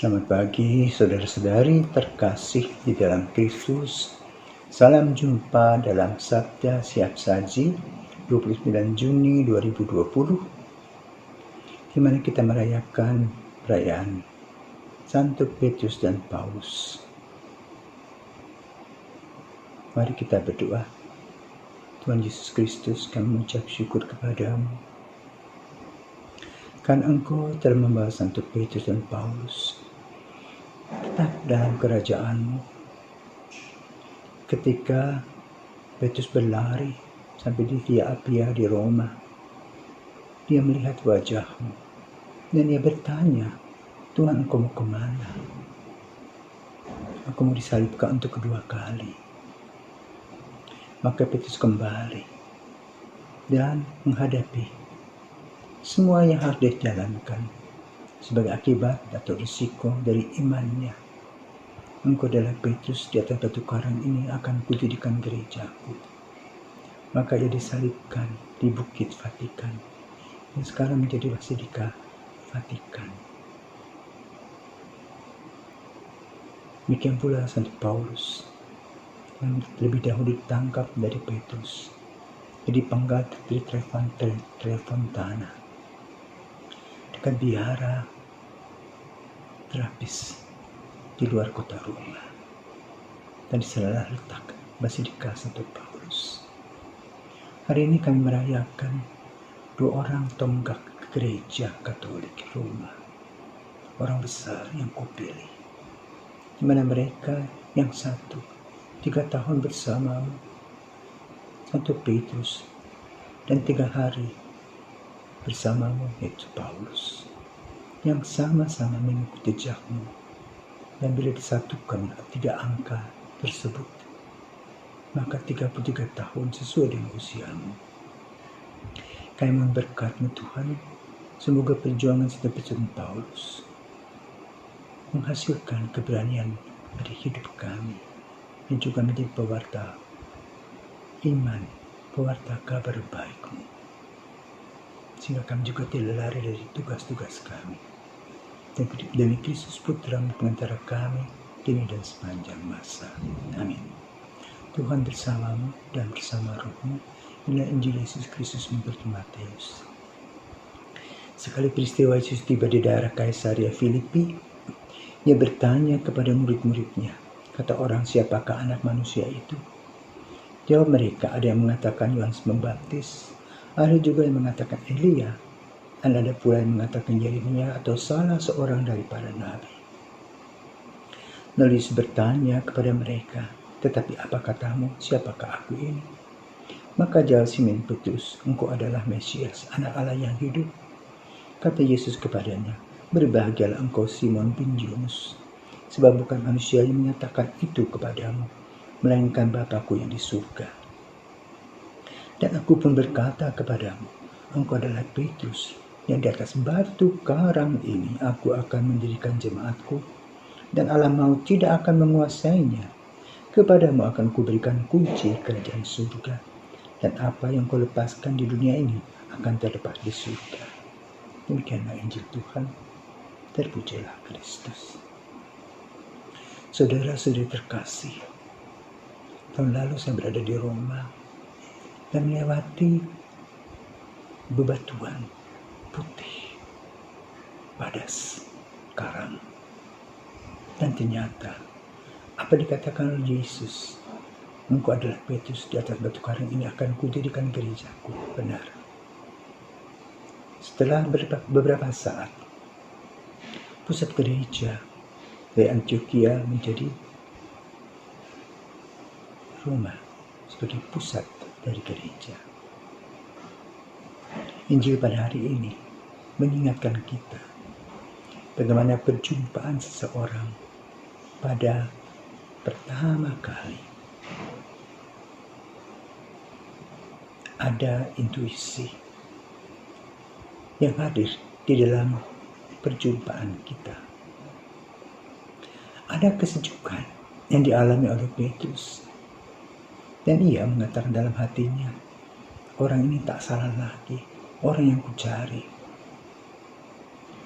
Selamat pagi saudara-saudari terkasih di dalam Kristus. Salam jumpa dalam Sabda Siap Saji 29 Juni 2020, di mana kita merayakan perayaan Santo Petrus dan Paulus. Mari kita berdoa. Tuhan Yesus Kristus, kami mengucap syukur kepadamu karena Engkau telah membawa Santo Petrus dan Paulus tetap dalam kerajaan-Mu. Ketika Petrus berlari sampai di Via Appia di Roma, dia melihat wajah-Mu dan dia bertanya, Tuhan, Engkau mau kemana? Aku mau disalibkan untuk kedua kali. Maka Petrus kembali dan menghadapi semua yang harus dia jalankan sebagai akibat atau risiko dari imannya. Engkau adalah Petrus, di atas batu karang ini akan kudirikan gerejaku. Maka ia disalibkan di Bukit Vatikan, yang sekarang menjadi Basilika Vatikan. Demikian pula Santo Paulus yang lebih dahulu ditangkap dari Petrus, jadi penggal di Trefontana, dekat biara terapis di luar kota Roma, dan di sana letak Basilika Santo Paulus. Hari ini kami merayakan dua orang tonggak gereja Katolik Roma, orang besar yang kupilih, di mana mereka yang satu 3 tahun bersama Santo Petrus dan 3 hari bersamamu, yaitu Paulus, yang sama-sama mengikuti jejakmu. Dan bila disatukan 3 angka tersebut, maka 33 tahun sesuai dengan usiamu. Kami memberkatmu Tuhan, semoga perjuangan Santo Petrus dan Paulus menghasilkan keberanian dari hidup kami, dan juga menjadi pewarta iman, pewarta kabar baik-Mu, sehingga kami juga tidak lari dari tugas-tugas kami. Demi Kristus Putra-Mu pengantara kami, kini dan sepanjang masa. Amin. Tuhan bersamamu dan bersama roh-Mu. Inilah Injil Yesus Kristus menurut Matius. Sekali peristiwa Yesus tiba di daerah Kaisaria Filipi, ia bertanya kepada murid-muridnya, kata orang, siapakah anak manusia itu? Jawab mereka, ada yang mengatakan Yohanes Pembaptis, ada juga yang mengatakan Elia, dan ada pula yang mengatakan Yeremia atau salah seorang daripada nabi. Lalu Yesus bertanya kepada mereka, tetapi apa katamu, siapakah aku ini? Maka jawab Simon Petrus, engkau adalah Mesias, anak Allah yang hidup. Kata Yesus kepadanya, berbahagialah engkau Simon bin Yunus, sebab bukan manusia yang menyatakan itu kepadamu, melainkan Bapa-Ku yang di surga. Dan aku pun berkata kepadamu, engkau adalah Petrus, yang di atas batu karang ini aku akan mendirikan jemaat-Ku, dan alam maut tidak akan menguasainya. Kepadamu akan kuberikan kunci kerajaan surga, dan apa yang kau lepaskan di dunia ini akan terlepas di surga. Demikianlah Injil Tuhan. Terpujilah Kristus. Saudara-saudari terkasih, tahun lalu saya berada di Roma dan melewati bebatuan putih, padas, karang. Dan ternyata apa dikatakan oleh Yesus, engkau adalah Petrus, di atas batu karang ini akan kudirikan gerejaku, benar. Setelah beberapa saat, pusat gereja dari Antioquia menjadi Roma sebagai pusat dari gereja. Injil pada hari ini mengingatkan kita bagaimana perjumpaan seseorang pada pertama kali. Ada intuisi yang hadir di dalam perjumpaan kita. Ada kesejukan yang dialami oleh Petrus, dan ia mengatakan dalam hatinya, orang ini tak salah lagi, orang yang kucari.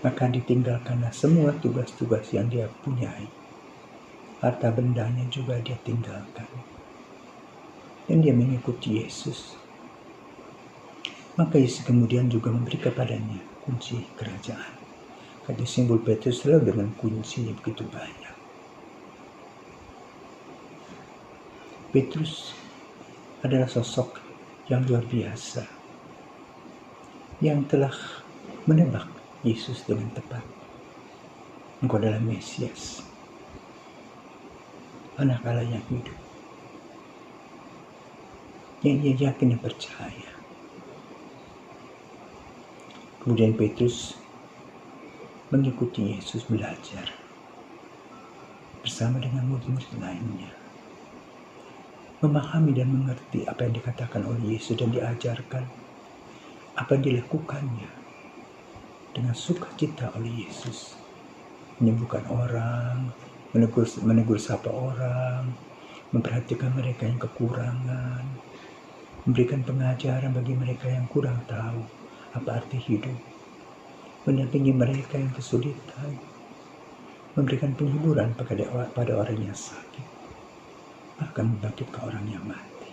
Maka ditinggalkanlah semua tugas-tugas yang dia punyai. Harta bendanya juga dia tinggalkan. Dan dia mengikuti Yesus. Maka Yesus kemudian juga memberi kepadanya kunci kerajaan. Kata simbol Petrus selalu dengan kunci yang begitu banyak. Petrus adalah sosok yang luar biasa, yang telah menebak Yesus dengan tepat. Engkau adalah Mesias, anak Allah yang hidup. Yang ia yakin dan percaya. Kemudian Petrus mengikuti Yesus belajar bersama dengan murid-murid lainnya. Memahami dan mengerti apa yang dikatakan oleh Yesus dan diajarkan. Apa yang dilakukannya dengan sukacita oleh Yesus. Menyembuhkan orang, menegur sapa orang, memperhatikan mereka yang kekurangan, memberikan pengajaran bagi mereka yang kurang tahu apa arti hidup, mendampingi mereka yang kesulitan, memberikan penghiburan pada orang yang sakit, bahkan membangkitkan orang yang mati.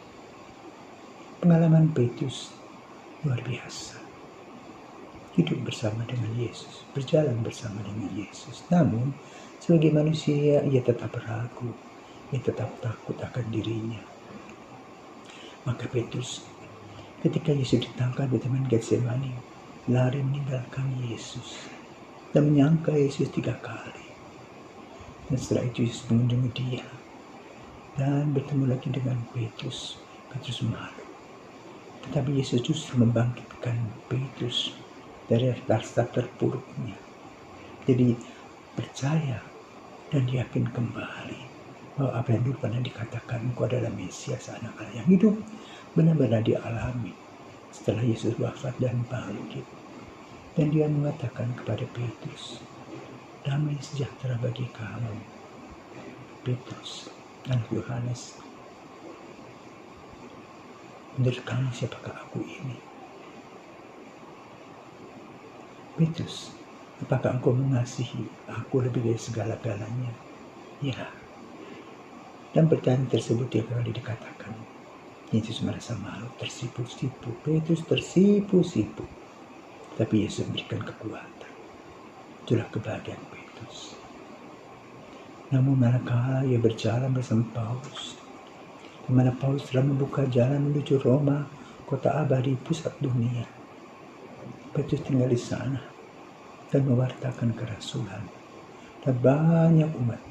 Pengalaman Petrus luar biasa. Hidup bersama dengan Yesus, berjalan bersama dengan Yesus. Namun, sebagai manusia, ia tetap ragu, ia tetap takut akan dirinya. Maka Petrus, ketika Yesus ditangkap di Taman Getsemani, lari meninggalkan Yesus dan menyangka Yesus 3 kali. Dan setelah itu Yesus mengunjungi dia dan bertemu lagi dengan Petrus. Petrus malu. Tetapi Yesus justru membangkitkan Petrus dari rasa terpuruknya. Jadi percaya dan yakin kembali bahwa apa yang dulu pernah dikatakan, engkau adalah Mesias, anak Allah yang hidup, benar-benar dialami setelah Yesus wafat dan bangkit. Dan dia mengatakan kepada Petrus, damai sejahtera bagi kamu. Petrus, anak Yohanes, menurut kamu siapakah aku ini? Petrus, apakah engkau mengasihi aku lebih dari segala-galanya? Ya. Dan pertanyaan tersebut tiap kali dikatakan. Yesus merasa malu, tersipu-sipu. Petrus tersipu-sipu. Tapi Yesus memberikan kekuatan. Itulah kebahagiaan Petrus. Namun manakala ia berjalan bersama Paulus, di mana Paulus telah membuka jalan menuju Roma, kota abadi pusat dunia, Petrus tinggal di sana dan mewartakan kerasulan. Dan banyak umat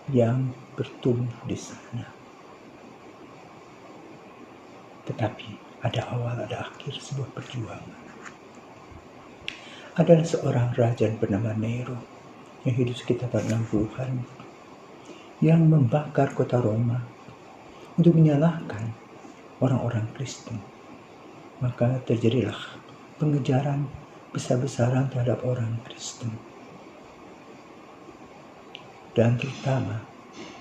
yang bertumbuh di sana. Tetapi ada awal, ada akhir sebuah perjuangan. Adalah seorang raja bernama Nero yang hidup sekitar tahun 60-an yang membakar kota Roma untuk menyalahkan orang-orang Kristen. Maka terjadilah pengejaran besar-besaran terhadap orang Kristen. Dan terutama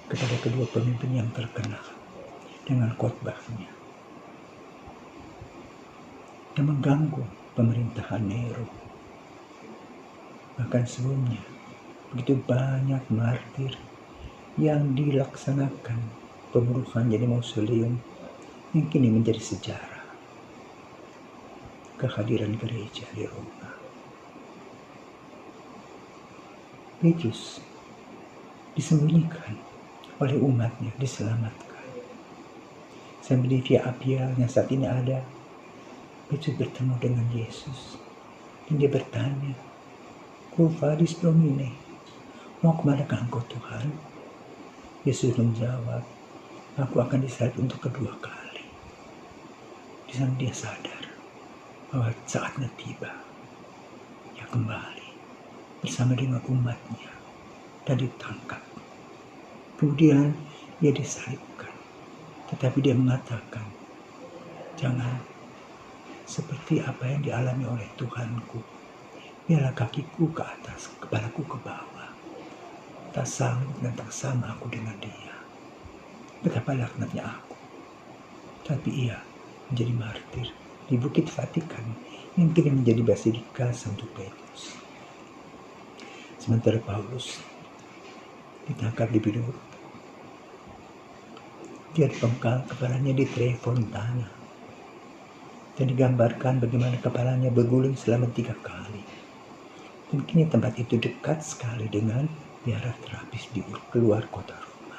kepada kedua pemimpin yang terkenal dengan khotbahnya yang mengganggu pemerintahan Nero. Bahkan sebelumnya begitu banyak martir yang dilaksanakan pembunuhan jadi mausoleum yang kini menjadi sejarah kehadiran gereja di Roma. Petrus disembunyikan oleh umatnya, diselamatkan. Sambil via Apia yang saat ini ada, Petrus bertemu dengan Yesus. Dan dia bertanya, Quo vadis Domine? Mau kemanakah engkau Tuhan? Yesus menjawab, aku akan disalib untuk kedua kali. Di sana dia sadar bahwa saatnya tiba. Dia kembali bersama dengan umatnya dan ditangkap. Kemudian ia disalibkan. Tetapi dia mengatakan, jangan seperti apa yang dialami oleh Tuhanku. Biarlah kakiku ke atas, kepalaku ke bawah. Tak sanggup dan tak sama aku dengan dia. Betapa laknatnya aku. Tapi ia menjadi martir di Bukit Vatikan yang kini menjadi basilika Santo Petrus. Sementara Paulus ditangkap di bidur. Dia dipenggal kepalanya di Trefontana. Dan digambarkan bagaimana kepalanya berguling selama 3 kali. Dan kini tempat itu dekat sekali dengan biara terapis di keluar kota Roma.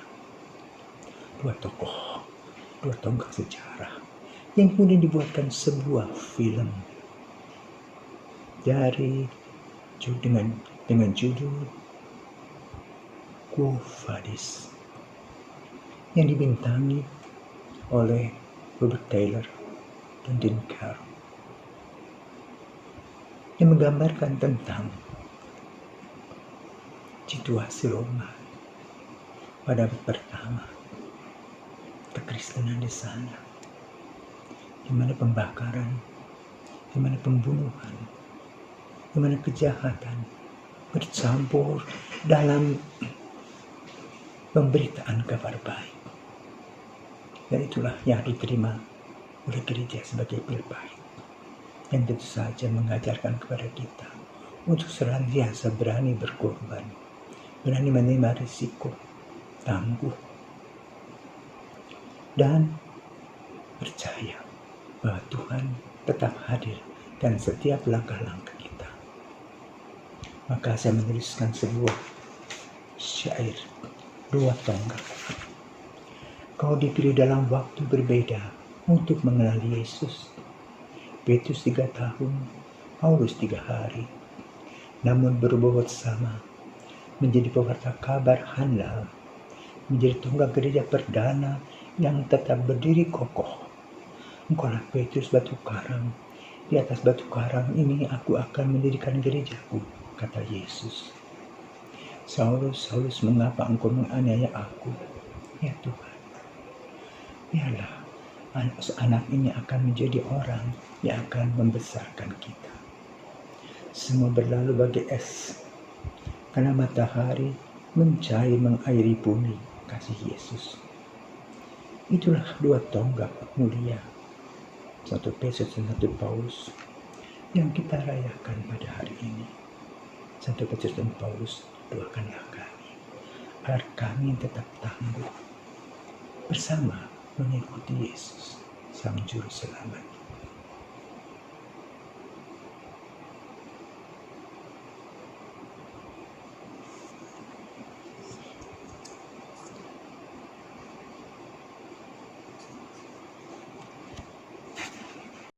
Dua tonggak sejarah yang kemudian dibuatkan sebuah film dengan judul Quo Vadis, yang dibintangi oleh Robert Taylor dan Dean Carroll, yang menggambarkan tentang situasi Roma pada abad pertama, kekristenan di sana, di mana pembakaran, di mana pembunuhan, di mana kejahatan bercampur dalam pemberitaan kabar baik. Dan itulah yang diterima oleh gereja sebagai pil baik, yang tentu saja mengajarkan kepada kita untuk senantiasa berani berkorban, berani menerima risiko, tangguh, dan percaya bahwa Tuhan tetap hadir dan setiap langkah-langkah kita. Maka saya menuliskan sebuah syair, 2 tonggak. Kau dipilih dalam waktu berbeda untuk mengenali Yesus. Petrus 3 tahun, Paulus 3 hari. Namun berbobot sama, menjadi pewarta kabar handal, menjadi tonggak gereja perdana yang tetap berdiri kokoh. Engkaulah Petrus batu karang. Di atas batu karang ini aku akan mendirikan gerejaku, kata Yesus. Saulus, Saulus, mengapa engkau menganiaya aku? Ya Tuhan, biarlah anak ini akan menjadi orang yang akan membesarkan kita. Semua berlalu bagai es, karena matahari mencair mengairi bumi kasih Yesus. Itulah 2 tonggak mulia, 1 Petrus dan 1 Paulus, yang kita rayakan pada hari ini. 1 Petrus dan Paulus, doakanlah kami, agar kami tetap tangguh bersama mengikuti Yesus, Sang Juru Selamat.